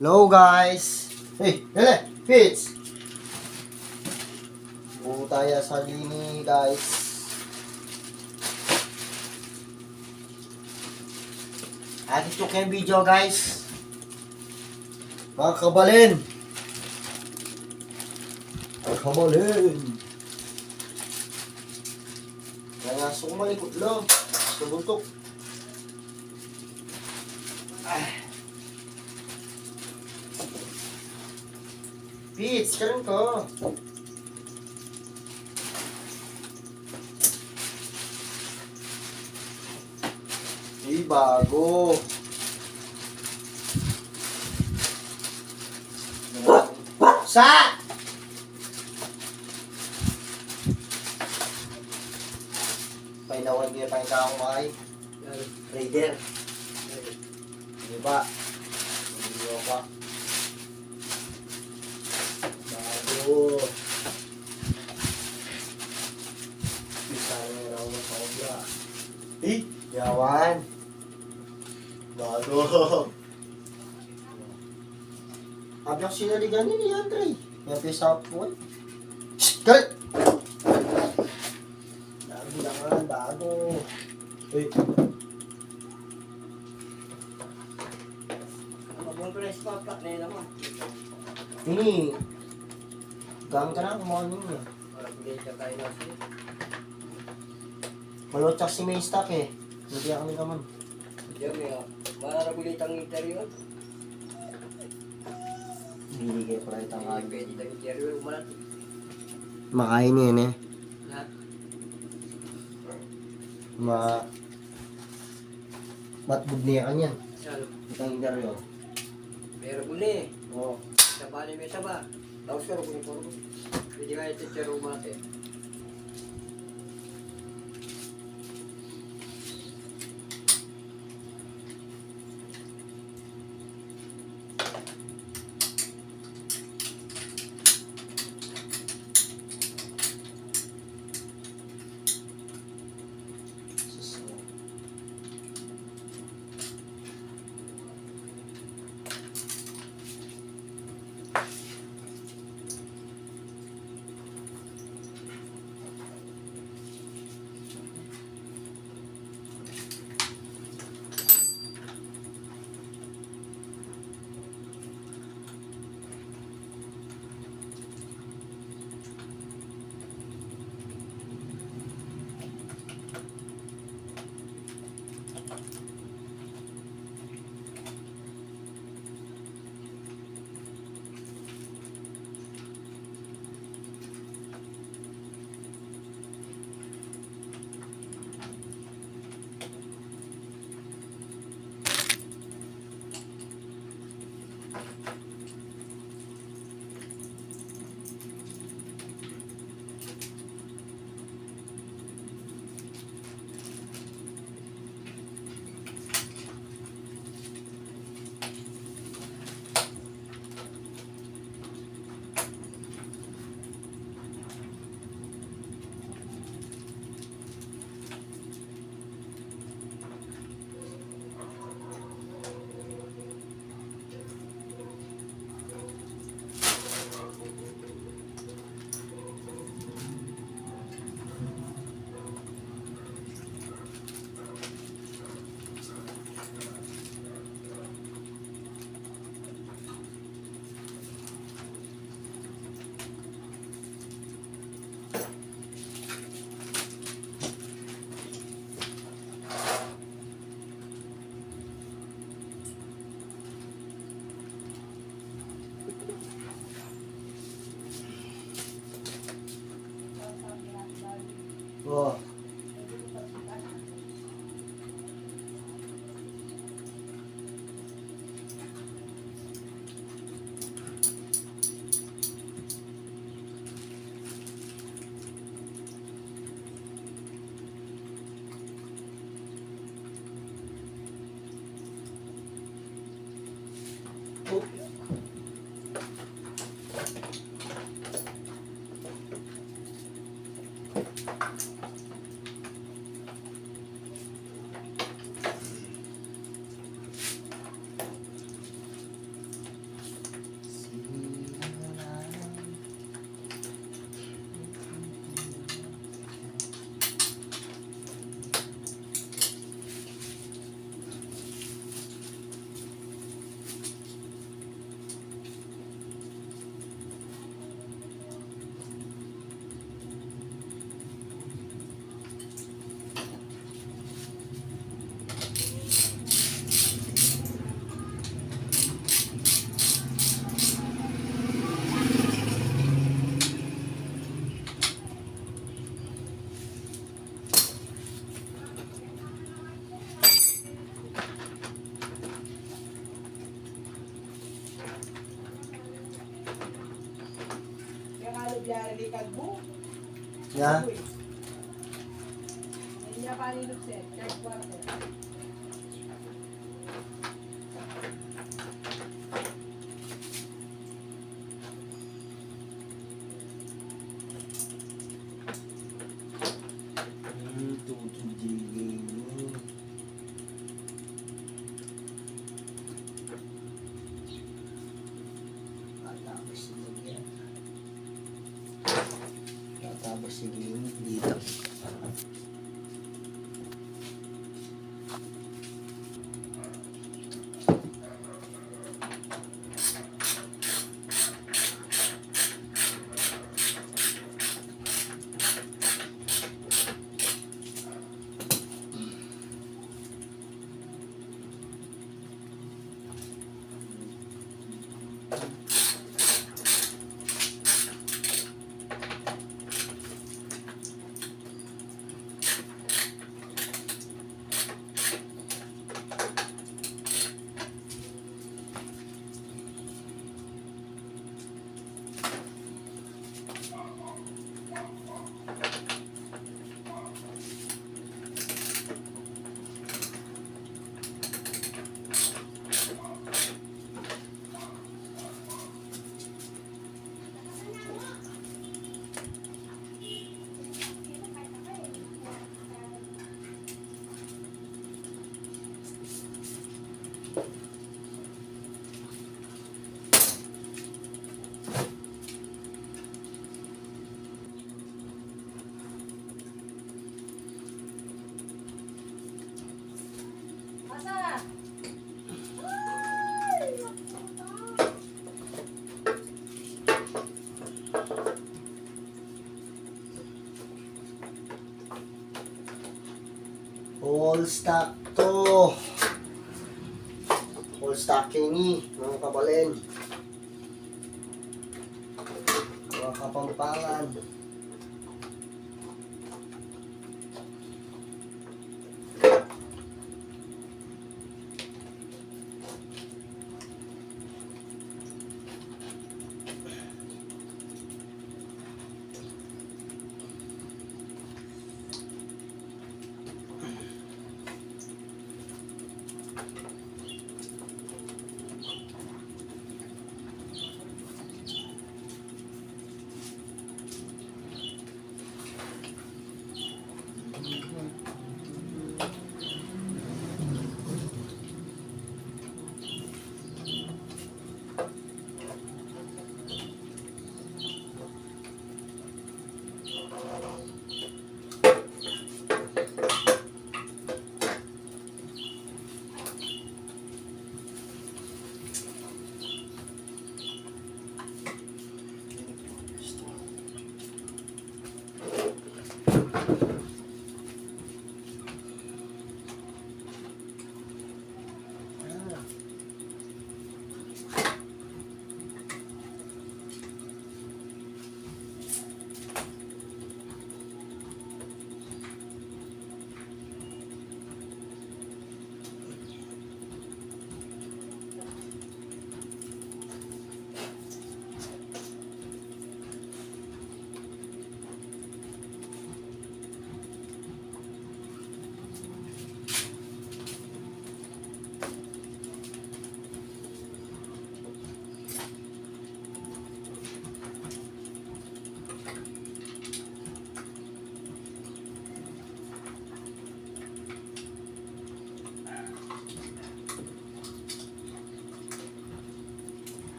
Hello guys! Hey, hele! Fitz! Buo tayo sa lini guys. Atin ito kayo video guys. Mga kabalin! Mga kabalin! Kaya sumalikot lang. Subutok. Fitz, karon ko. Bago. Sa! Painawan niya pa yung taong makay. Raider. Diba? Diba pa? Bago. Bisa na raw mo sa obra. Yawan. Bago. Abyak sila di ganin ni Andre. May pisa po. Shhh! Kal! Bilangan, bago. Uy. Mabong ko na ispapa na yun naman. Ini. Gang ka na, kumahan niyo. Para pagay ka tayo na siya. Malotsak si May Stock eh. Hindi kami naman. Diyan may mararabulitang interior. Hindi kayo pala itang Ay, pwede tang interior umalat. makain yan eh. Lahat. Matbud niya kanyan. Saan? Itang interior. Meron ko na eh. Oo. Saba ni may saba. Tapos ka rin ko ni pwede ka interior umalat eh. Oo. Yarilikad mo. Ya. Hindi niya pa nilukset. Third quarter. Tutugigin mo. Tatapos si Lugyan. Tatapos si Gini dito. Asa? All stock to. All stocking ni mga kabalin. Mga kapampangan.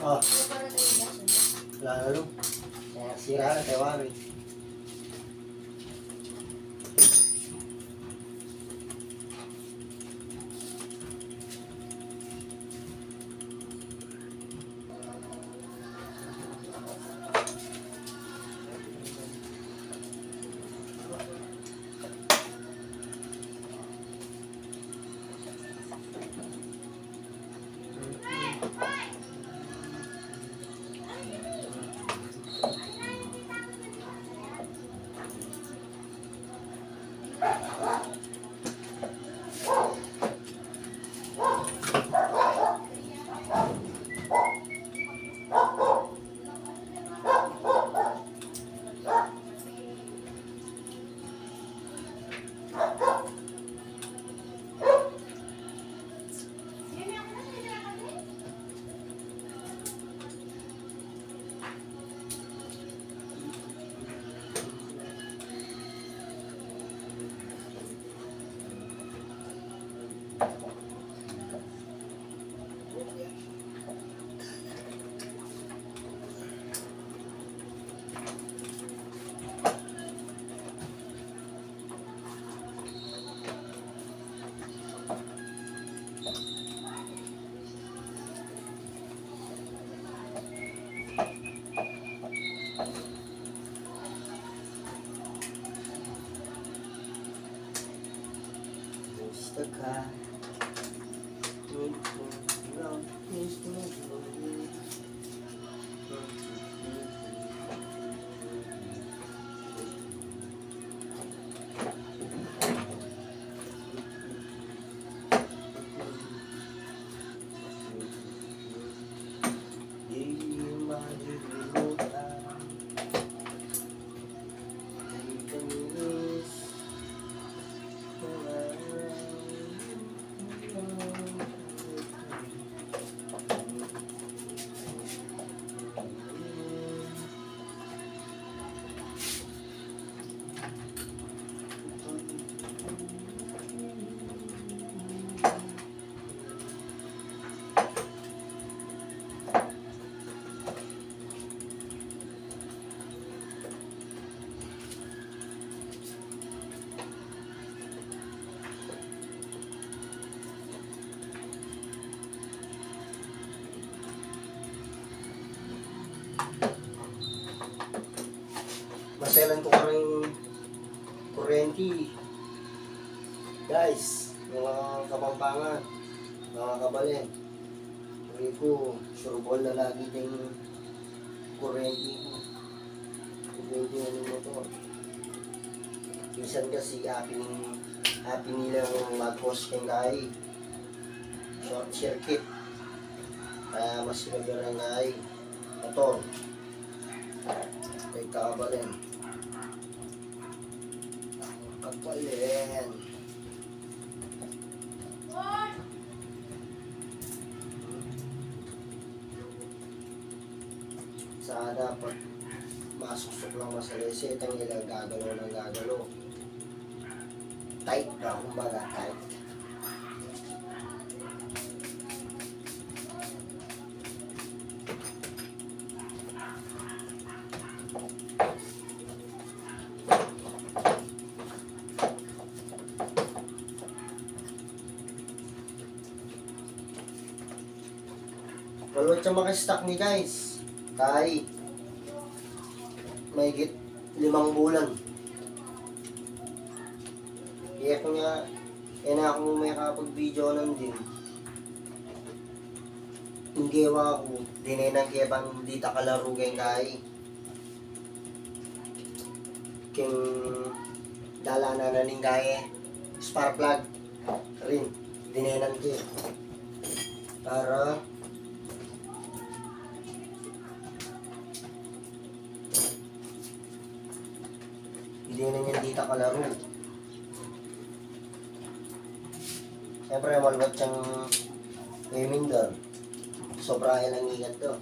Oh, lalo. Kaya sira na tayo kami. ka. Love is lonely. Di malilimutan ay kamis maselan ko rin kuryente. Guys, mga kapampangan, mga kabalin, hindi ko sure ball na lagi din kuryente ko. Kuryente na yung motor. Minsan kasi happy nilang mag-post kang gay. Short circuit. Kaya mas sinagaran gay. Motor. Kay kabalin. Pagpalin. Sa dapat masusok lang masalisi itang ilang gagalo ng gagalo. Tight na, kumbaga tight. Walut siya makastock ni guys. Kahit mahigit 5 bulan. Kaya ko nga, kaya na ako may kapag-video nun din. Yung gawa ko, dinenang kaya bang di takalaro kayong kahit. King dalanan na ning gaya, spark plug rin, dinenang kaya. Para hindi na niya dito kalaro. Siyempre, malbat siyang gaming doon. Sobra lang ingat to.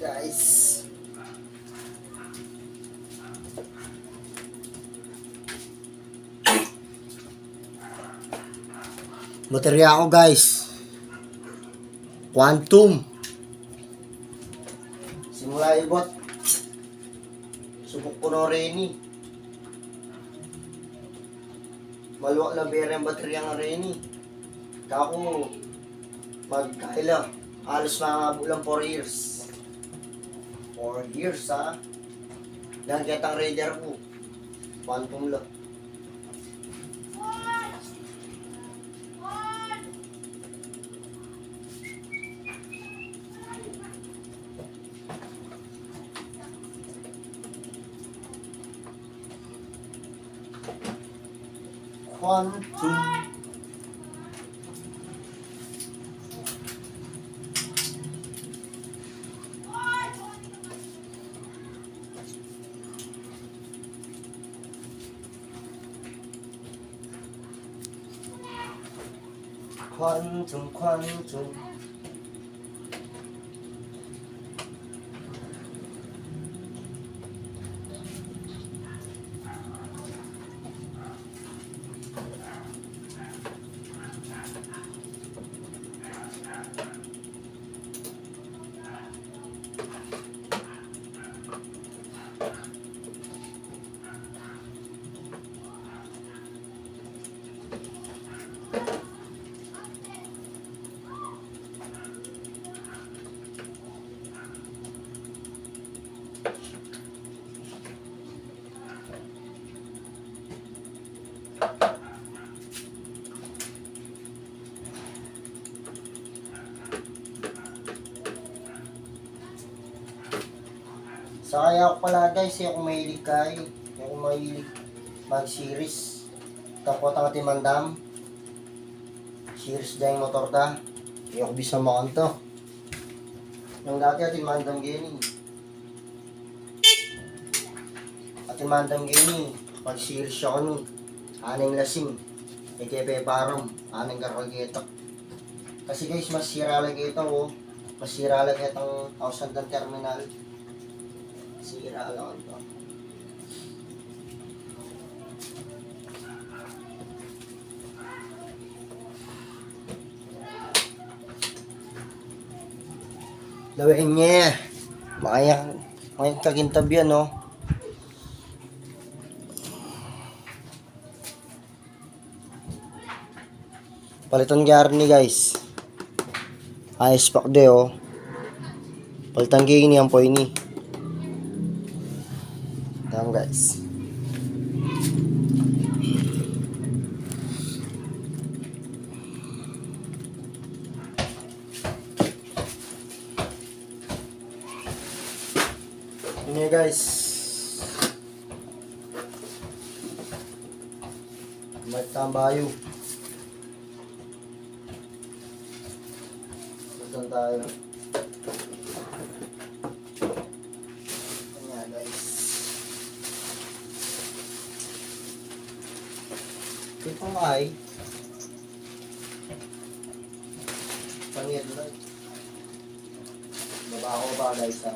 guys. Baterya ko guys. Quantum. Simula ibot. Subok ko no Reni. Maluwak na bera yung baterya ng Reni. Kako, magkaila. Halos mga bulang 4 years. 4 years ha. Yan kitang radar ko. Quantum lang. Quantum. Quantum. So kaya ako pala guys, ako mahilig kayo. Ako mahilig mag-series. Tapos ang ating mandam. Series dahil motor ta. Kaya ako bisa makanto. Nung dati ating mandam gini. Ating mandam gini. Mag-series siya ko nun. Aneng lasing. Ikepe parom. Aneng karkagetok. Kasi guys, masira lagi ito oh. Masira lagi itong thousand ng terminal. Sira lang ito. Lawin niya. Makayang kagintab yan, no? Palitan garni, guys. Ayos pak de, oh. Palitan gini ang po ini. Yan guys. Ini guys. May tambayo. Saan tayo? Ayan guys. Ito ay panit lang. Baba ko ba guys ha?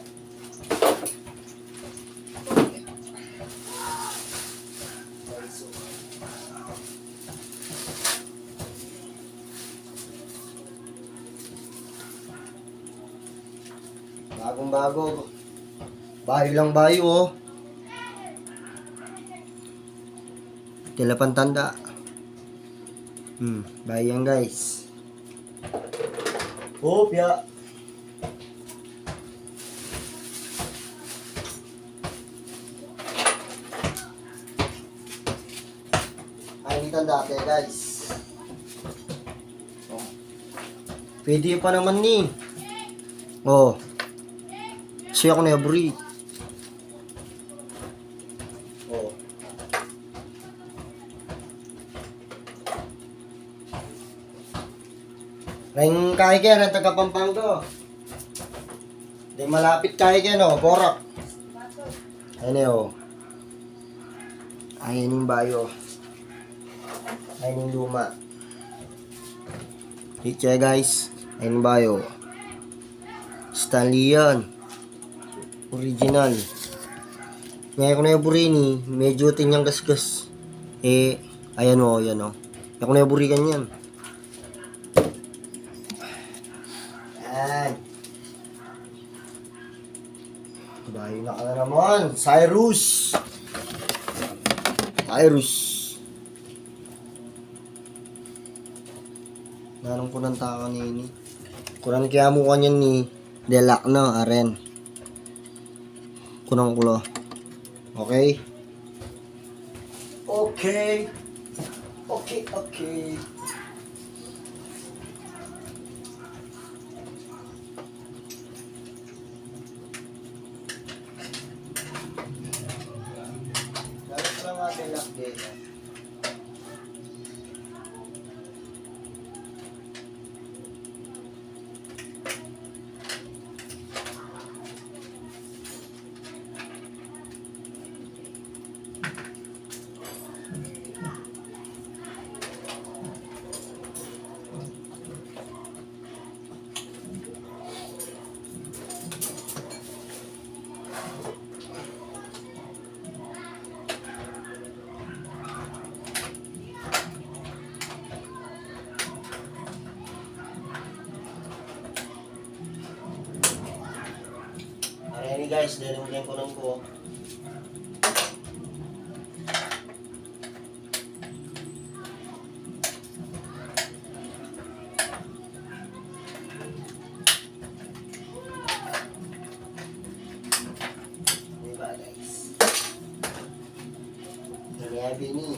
Bagong bago. Bayo lang bayo oh. Tila pantanda. Bayo yan guys. Hopya. Ay, dito dati guys. Oh. Pwede pa naman ni. Oh. Siya ako na yaburi. Oh. Ring kaya kaya na taga Pampanga. Di malapit kaya kaya no, Borak. Ayun oh. Ayun yung bayo. Ayun yung luma. Hit guys. Ayun yung bayo. Stanley yan. Original. Ngayon ko na yung burini, medyo tinyang gasgas. Eh, ayan o, ayan o. Ako na yung burikan yan. Yan. Bahay na ka na naman. Cyrus. Cyrus. Nanong ko ng taka nini. Kuran kaya mo kanyan ni Delak na, aren. Kunang kulo. Okay? Okay. Okay. Dapat lang nga Delak din. Ayan guys, dinigyan ko lang po. Diba guys? Nangyari ni